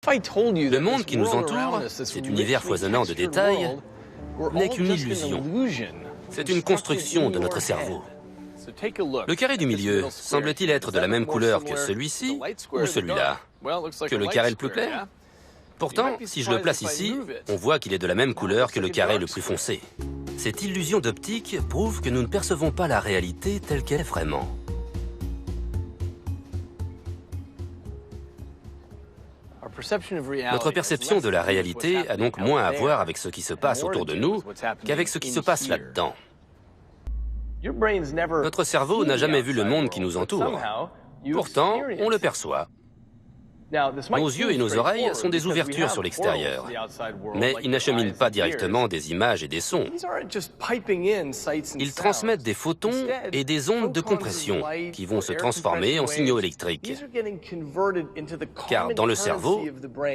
Le monde qui nous entoure, cet univers foisonnant de détails, n'est qu'une illusion. C'est une construction de notre cerveau. Le carré du milieu semble-t-il être de la même couleur que celui-ci ou celui-là? Que le carré le plus clair? Pourtant, si je le place ici, on voit qu'il est de la même couleur que le carré le plus foncé. Cette illusion d'optique prouve que nous ne percevons pas la réalité telle qu'elle est vraiment. Notre perception de la réalité a donc moins à voir avec ce qui se passe autour de nous qu'avec ce qui se passe là-dedans. Notre cerveau n'a jamais vu le monde qui nous entoure. Pourtant, on le perçoit. Nos yeux et nos oreilles sont des ouvertures sur l'extérieur, mais ils n'acheminent pas directement des images et des sons. Ils transmettent des photons et des ondes de compression qui vont se transformer en signaux électriques. Car dans le cerveau,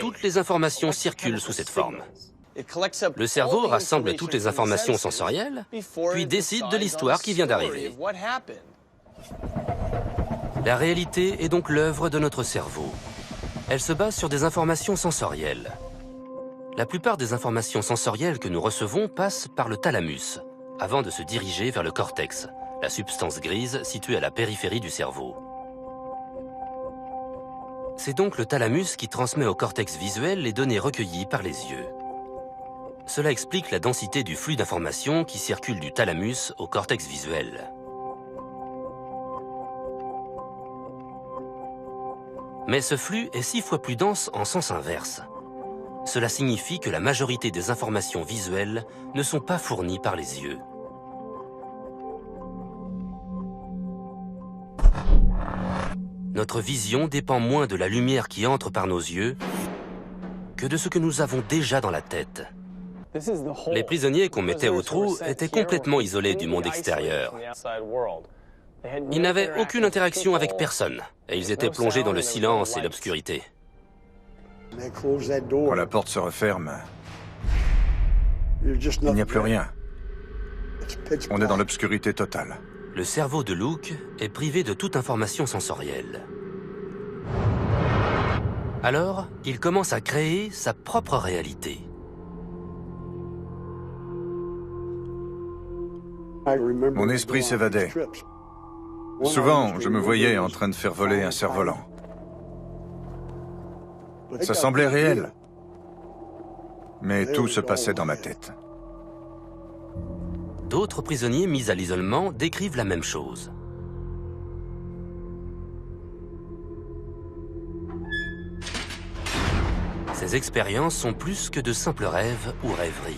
toutes les informations circulent sous cette forme. Le cerveau rassemble toutes les informations sensorielles, puis décide de l'histoire qui vient d'arriver. La réalité est donc l'œuvre de notre cerveau. Elle se base sur des informations sensorielles. La plupart des informations sensorielles que nous recevons passent par le thalamus, avant de se diriger vers le cortex, la substance grise située à la périphérie du cerveau. C'est donc le thalamus qui transmet au cortex visuel les données recueillies par les yeux. Cela explique la densité du flux d'informations qui circule du thalamus au cortex visuel. Mais ce flux est 6 fois plus dense en sens inverse. Cela signifie que la majorité des informations visuelles ne sont pas fournies par les yeux. Notre vision dépend moins de la lumière qui entre par nos yeux que de ce que nous avons déjà dans la tête. Les prisonniers qu'on mettait au trou étaient complètement isolés du monde extérieur. Ils n'avaient aucune interaction avec personne, et ils étaient plongés dans le silence et l'obscurité. Quand la porte se referme, il n'y a plus rien. On est dans l'obscurité totale. Le cerveau de Luke est privé de toute information sensorielle. Alors, il commence à créer sa propre réalité. Mon esprit s'évadait. Souvent, je me voyais en train de faire voler un cerf-volant. Ça semblait réel. Mais tout se passait dans ma tête. D'autres prisonniers mis à l'isolement décrivent la même chose. Ces expériences sont plus que de simples rêves ou rêveries.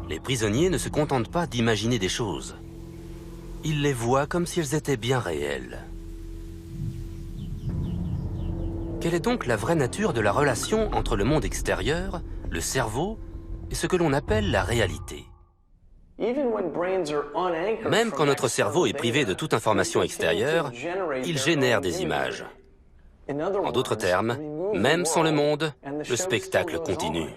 Les prisonniers ne se contentent pas d'imaginer des choses. Ils les voient comme si elles étaient bien réelles. Quelle est donc la vraie nature de la relation entre le monde extérieur, le cerveau, et ce que l'on appelle la réalité? Même quand notre cerveau est privé de toute information extérieure, il génère des images. En d'autres termes, même sans le monde, le spectacle continue.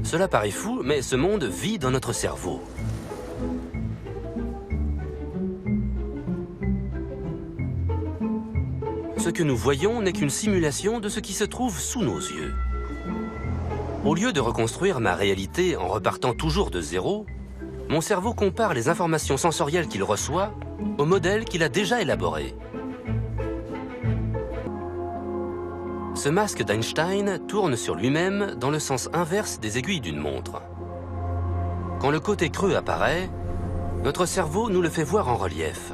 Cela paraît fou, mais ce monde vit dans notre cerveau. Ce que nous voyons n'est qu'une simulation de ce qui se trouve sous nos yeux. Au lieu de reconstruire ma réalité en repartant toujours de zéro, mon cerveau compare les informations sensorielles qu'il reçoit au modèle qu'il a déjà élaboré. Ce masque d'Einstein tourne sur lui-même dans le sens inverse des aiguilles d'une montre. Quand le côté creux apparaît, notre cerveau nous le fait voir en relief.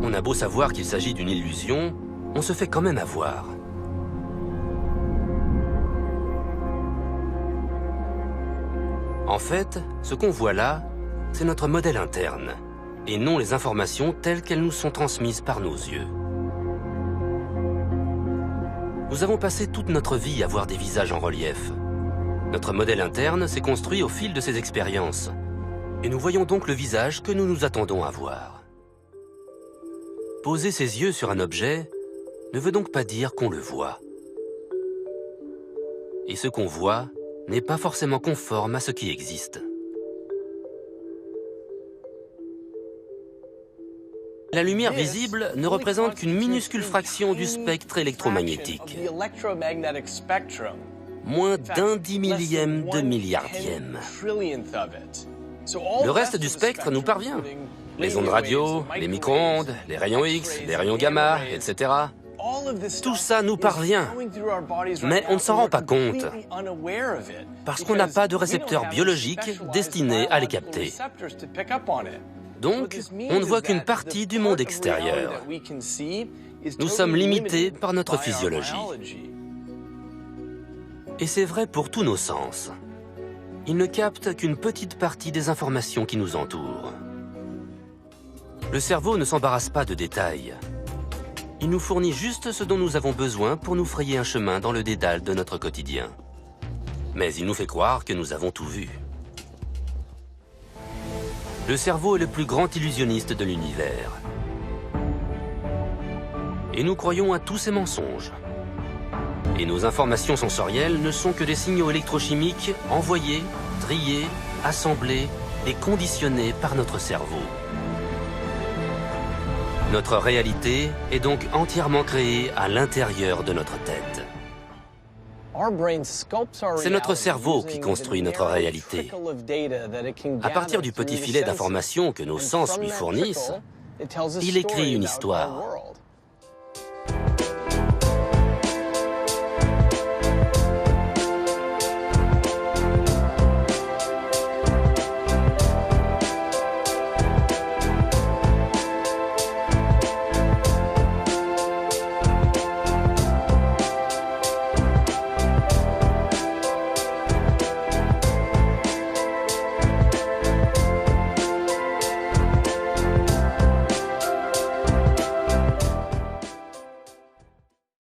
On a beau savoir qu'il s'agit d'une illusion, on se fait quand même avoir. En fait, ce qu'on voit là, c'est notre modèle interne, et non les informations telles qu'elles nous sont transmises par nos yeux. Nous avons passé toute notre vie à voir des visages en relief. Notre modèle interne s'est construit au fil de ces expériences, et nous voyons donc le visage que nous nous attendons à voir. Poser ses yeux sur un objet ne veut donc pas dire qu'on le voit. Et ce qu'on voit n'est pas forcément conforme à ce qui existe. La lumière visible ne représente qu'une minuscule fraction du spectre électromagnétique. Moins d'un 10 millième de milliardième. Le reste du spectre nous parvient. Les ondes radio, les micro-ondes, les rayons X, les rayons gamma, etc. Tout ça nous parvient, mais on ne s'en rend pas compte, parce qu'on n'a pas de récepteurs biologiques destinés à les capter. Donc, on ne voit qu'une partie du monde extérieur. Nous sommes limités par notre physiologie. Et c'est vrai pour tous nos sens. Ils ne captent qu'une petite partie des informations qui nous entourent. Le cerveau ne s'embarrasse pas de détails. Il nous fournit juste ce dont nous avons besoin pour nous frayer un chemin dans le dédale de notre quotidien. Mais il nous fait croire que nous avons tout vu. Le cerveau est le plus grand illusionniste de l'univers. Et nous croyons à tous ces mensonges. Et nos informations sensorielles ne sont que des signaux électrochimiques envoyés, triés, assemblés et conditionnés par notre cerveau. Notre réalité est donc entièrement créée à l'intérieur de notre tête. C'est notre cerveau qui construit notre réalité. À partir du petit filet d'informations que nos sens lui fournissent, il écrit une histoire.